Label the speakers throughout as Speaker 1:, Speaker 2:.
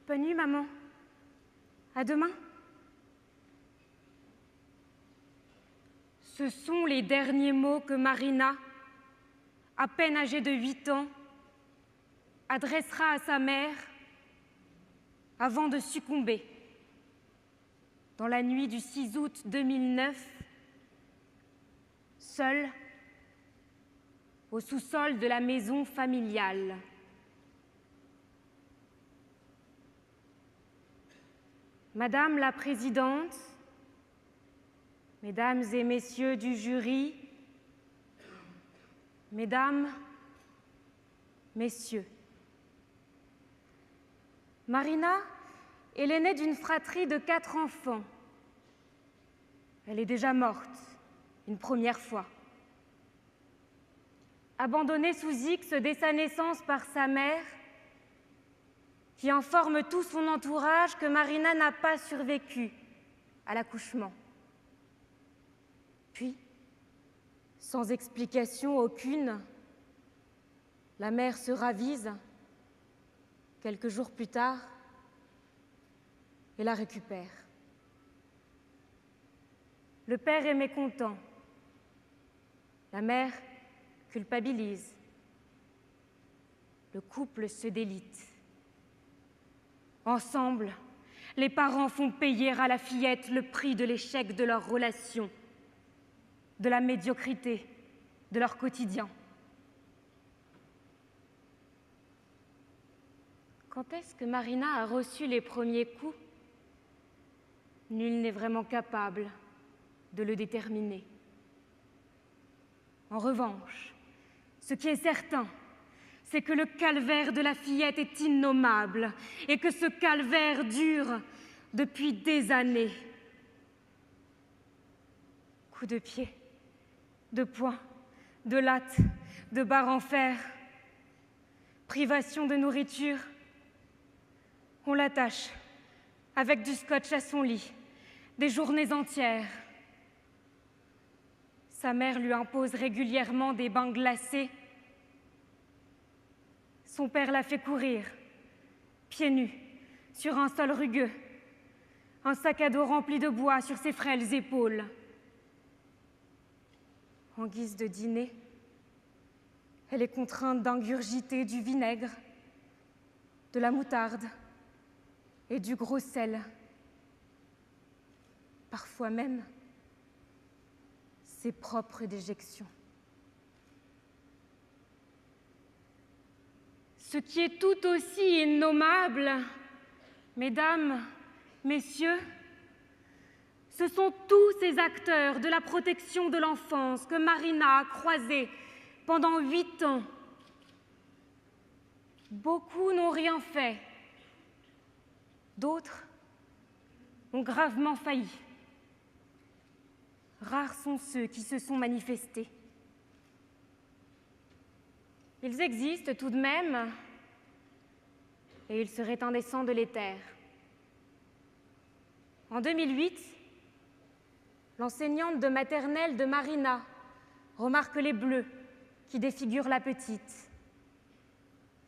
Speaker 1: Bonne nuit, maman. À demain. Ce sont les derniers mots que Marina, à peine âgée de 8 ans, adressera à sa mère avant de succomber. Dans la nuit du 6 août 2009, seule, au sous-sol de la maison familiale. Madame la Présidente, Mesdames et Messieurs du jury, Mesdames, Messieurs, Marina est l'aînée d'une fratrie de 4 enfants. Elle est déjà morte, une première fois. Abandonnée sous X dès sa naissance par sa mère, qui informe tout son entourage que Marina n'a pas survécu à l'accouchement. Puis, sans explication aucune, la mère se ravise quelques jours plus tard et la récupère. Le père est mécontent. La mère culpabilise. Le couple se délite. Ensemble, les parents font payer à la fillette le prix de l'échec de leur relation, de la médiocrité de leur quotidien. Quand est-ce que Marina a reçu les premiers coups? Nul n'est vraiment capable de le déterminer. En revanche, ce qui est certain, c'est que le calvaire de la fillette est innommable et que ce calvaire dure depuis des années. Coups de pied, de poing, de latte, de barres en fer, privation de nourriture. On l'attache avec du scotch à son lit, des journées entières. Sa mère lui impose régulièrement des bains glacés. Son père la fait courir, pieds nus, sur un sol rugueux, un sac à dos rempli de bois sur ses frêles épaules. En guise de dîner, elle est contrainte d'ingurgiter du vinaigre, de la moutarde et du gros sel. Parfois même, ses propres déjections. Ce qui est tout aussi innommable, mesdames, messieurs, ce sont tous ces acteurs de la protection de l'enfance que Marina a croisés pendant 8 ans. Beaucoup n'ont rien fait. D'autres ont gravement failli. Rares sont ceux qui se sont manifestés. Ils existent tout de même, et il serait indécent de les taire. En 2008, l'enseignante de maternelle de Marina remarque les bleus qui défigurent la petite.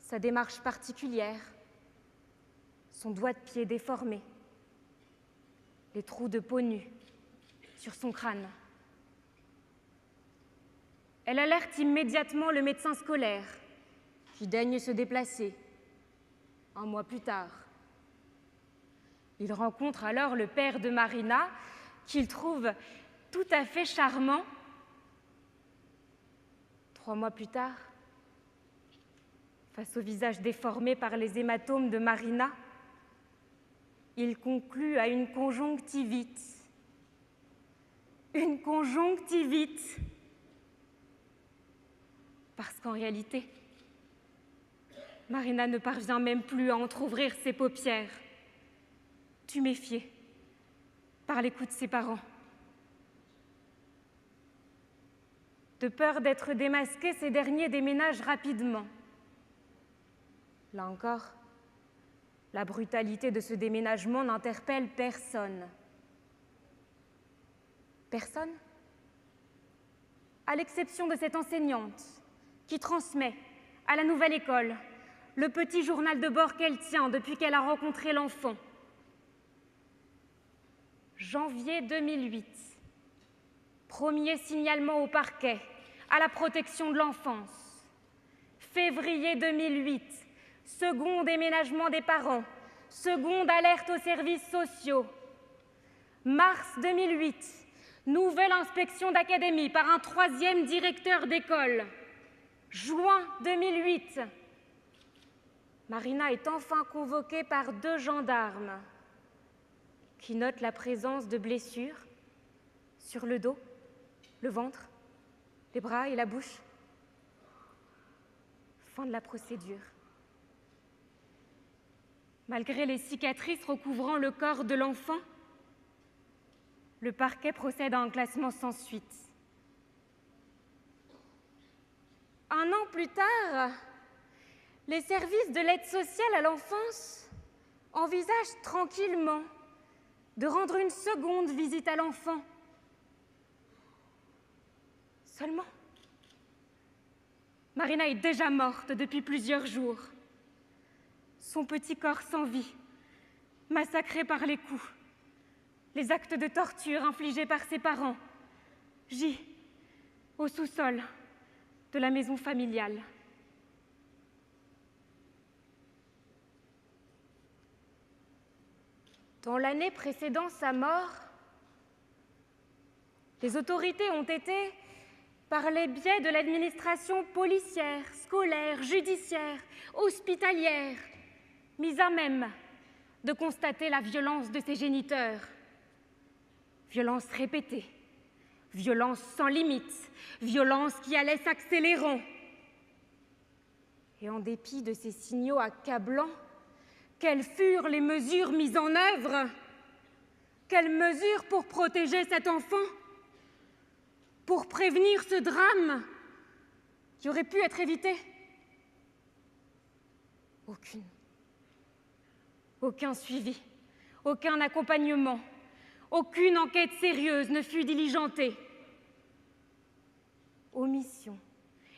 Speaker 1: Sa démarche particulière, son doigt de pied déformé, les trous de peau nue sur son crâne. Elle alerte immédiatement le médecin scolaire, qui daigne se déplacer. Un mois plus tard, il rencontre alors le père de Marina, qu'il trouve tout à fait charmant. 3 mois plus tard, face au visage déformé par les hématomes de Marina, il conclut à une conjonctivite. Une conjonctivite. Parce qu'en réalité, Marina ne parvient même plus à entrouvrir ses paupières, tuméfiée par les coups de ses parents. De peur d'être démasquée, ces derniers déménagent rapidement. Là encore, la brutalité de ce déménagement n'interpelle personne. Personne, à l'exception de cette enseignante qui transmet à la nouvelle école le petit journal de bord qu'elle tient depuis qu'elle a rencontré l'enfant. Janvier 2008. Premier signalement au parquet, à la protection de l'enfance. Février 2008. Second déménagement des parents. Seconde alerte aux services sociaux. Mars 2008. Nouvelle inspection d'académie par un troisième directeur d'école. Juin 2008. Marina est enfin convoquée par 2 gendarmes qui notent la présence de blessures sur le dos, le ventre, les bras et la bouche. Fin de la procédure. Malgré les cicatrices recouvrant le corps de l'enfant, le parquet procède à un classement sans suite. Un an plus tard, les services de l'aide sociale à l'enfance envisagent tranquillement de rendre une seconde visite à l'enfant. Seulement, Marina est déjà morte depuis plusieurs jours. Son petit corps sans vie, massacré par les coups, les actes de torture infligés par ses parents, gît au sous-sol de la maison familiale. Dans l'année précédant sa mort, les autorités ont été, par les biais de l'administration policière, scolaire, judiciaire, hospitalière, mises à même de constater la violence de ses géniteurs. Violence répétée, violence sans limite, violence qui allait s'accélérant. Et en dépit de ces signaux accablants, quelles furent les mesures mises en œuvre? Quelles mesures pour protéger cet enfant? Pour prévenir ce drame qui aurait pu être évité? Aucune. Aucun suivi, aucun accompagnement, aucune enquête sérieuse ne fut diligentée. Omission,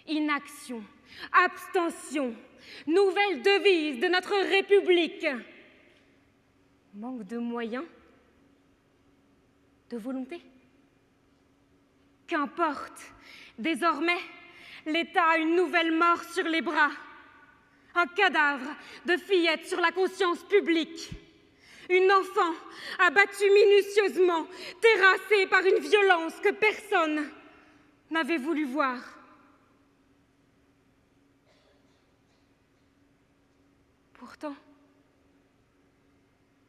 Speaker 1: inaction, abstention, nouvelle devise de notre République. Manque de moyens, de volonté. Qu'importe, désormais, l'État a une nouvelle mort sur les bras. Un cadavre de fillette sur la conscience publique. Une enfant abattue minutieusement, terrassée par une violence que personne n'avait voulu voir. Pourtant,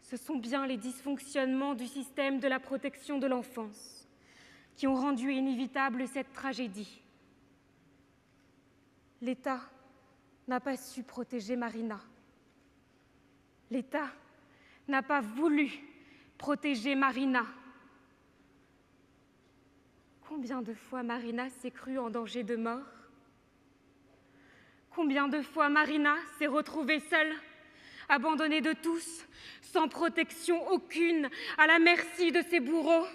Speaker 1: ce sont bien les dysfonctionnements du système de la protection de l'enfance qui ont rendu inévitable cette tragédie. L'État n'a pas su protéger Marina. L'État n'a pas voulu protéger Marina. Combien de fois Marina s'est crue en danger de mort? Combien de fois Marina s'est retrouvée seule, abandonnée de tous, sans protection aucune, à la merci de ses bourreaux?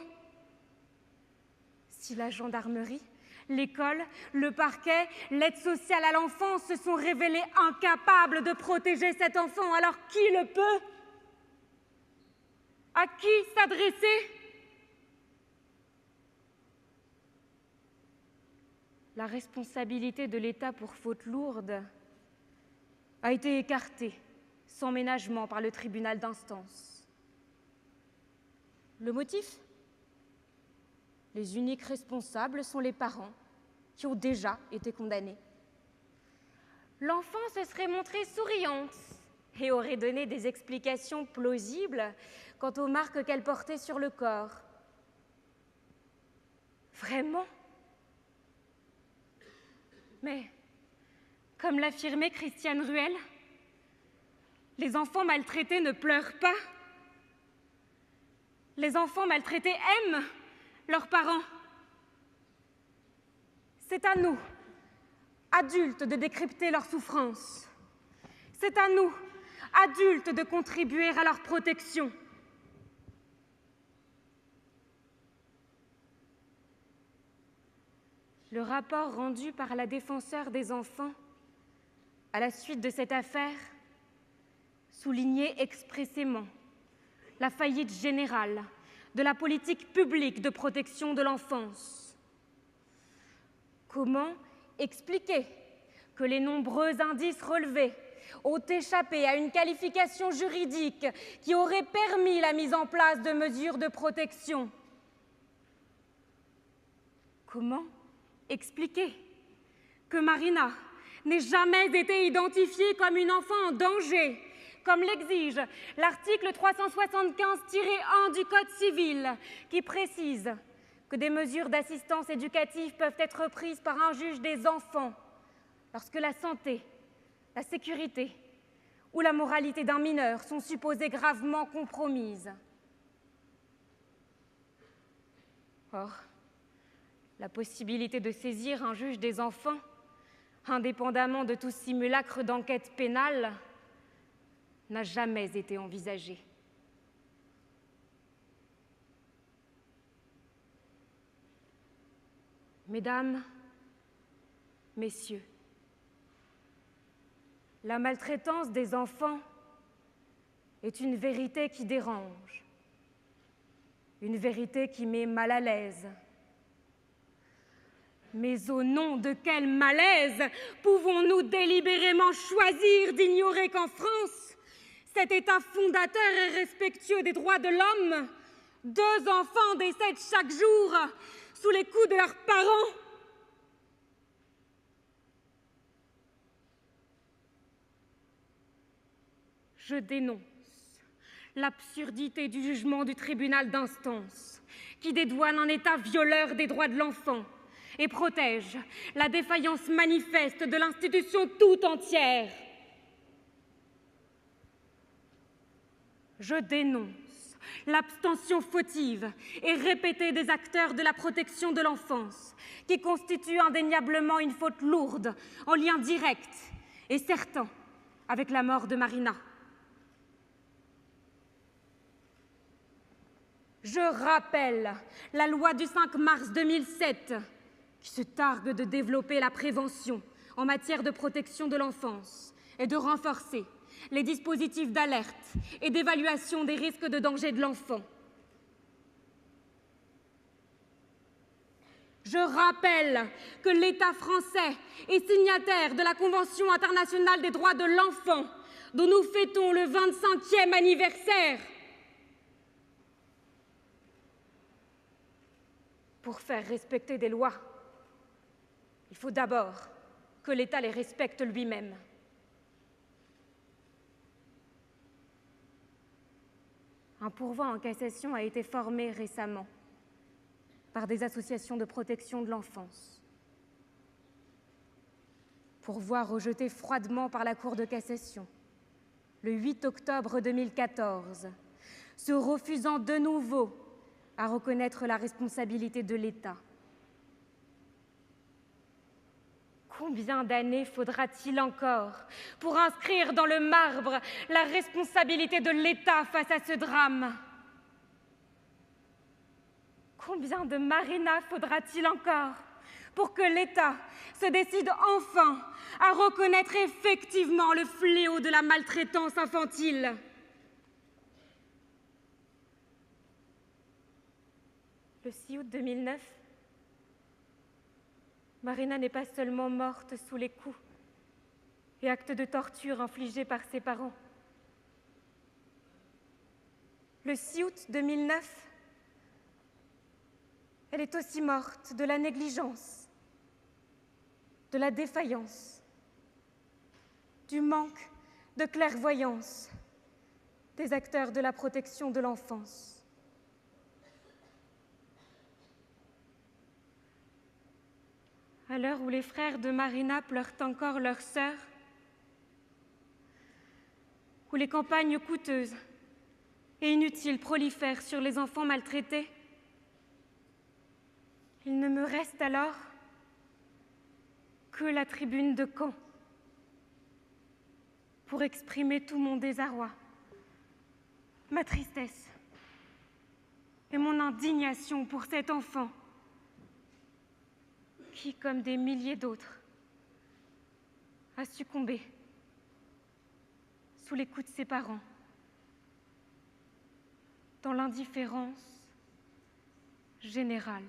Speaker 1: Si la gendarmerie, l'école, le parquet, l'aide sociale à l'enfance se sont révélés incapables de protéger cet enfant, alors qui le peut? À qui s'adresser? La responsabilité de l'État pour faute lourde a été écartée sans ménagement par le tribunal d'instance. Le motif? Les uniques responsables sont les parents qui ont déjà été condamnés. L'enfant se serait montrée souriante et aurait donné des explications plausibles quant aux marques qu'elle portait sur le corps. Vraiment? Mais, comme l'affirmait Christiane Ruel, les enfants maltraités ne pleurent pas. Les enfants maltraités aiment leurs parents. C'est à nous, adultes, de décrypter leurs souffrances. C'est à nous, adultes, de contribuer à leur protection. Le rapport rendu par la défenseure des enfants à la suite de cette affaire, souligner expressément la faillite générale de la politique publique de protection de l'enfance. Comment expliquer que les nombreux indices relevés ont échappé à une qualification juridique qui aurait permis la mise en place de mesures de protection? Comment expliquer que Marina n'ait jamais été identifiée comme une enfant en danger, comme l'exige l'article 375-1 du Code civil, qui précise que des mesures d'assistance éducative peuvent être prises par un juge des enfants lorsque la santé, la sécurité ou la moralité d'un mineur sont supposées gravement compromises. Or, la possibilité de saisir un juge des enfants, indépendamment de tout simulacre d'enquête pénale, n'a jamais été envisagée. Mesdames, Messieurs, la maltraitance des enfants est une vérité qui dérange, une vérité qui met mal à l'aise. Mais au nom de quel malaise pouvons-nous délibérément choisir d'ignorer qu'en France, cet État fondateur et respectueux des droits de l'homme, 2 enfants décèdent chaque jour sous les coups de leurs parents? Je dénonce l'absurdité du jugement du tribunal d'instance qui dédouane un État violeur des droits de l'enfant et protège la défaillance manifeste de l'institution tout entière. Je dénonce l'abstention fautive et répétée des acteurs de la protection de l'enfance, qui constitue indéniablement une faute lourde, en lien direct et certain avec la mort de Marina. Je rappelle la loi du 5 mars 2007 qui se targue de développer la prévention en matière de protection de l'enfance et de renforcer les dispositifs d'alerte et d'évaluation des risques de danger de l'enfant. Je rappelle que l'État français est signataire de la Convention internationale des droits de l'enfant, dont nous fêtons le 25e anniversaire. Pour faire respecter des lois, il faut d'abord que l'État les respecte lui-même. Un pourvoi en cassation a été formé récemment par des associations de protection de l'enfance. Pourvoi rejeté froidement par la Cour de cassation le 8 octobre 2014, se refusant de nouveau à reconnaître la responsabilité de l'État. Combien d'années faudra-t-il encore pour inscrire dans le marbre la responsabilité de l'État face à ce drame? Combien de Marina faudra-t-il encore pour que l'État se décide enfin à reconnaître effectivement le fléau de la maltraitance infantile? Le 6 août 2009, Marina n'est pas seulement morte sous les coups et actes de torture infligés par ses parents. Le 6 août 2009, elle est aussi morte de la négligence, de la défaillance, du manque de clairvoyance des acteurs de la protection de l'enfance. À l'heure où les frères de Marina pleurent encore leur sœur, où les campagnes coûteuses et inutiles prolifèrent sur les enfants maltraités, il ne me reste alors que la tribune de Caen pour exprimer tout mon désarroi, ma tristesse et mon indignation pour cet enfant qui, comme des milliers d'autres, a succombé sous les coups de ses parents, dans l'indifférence générale.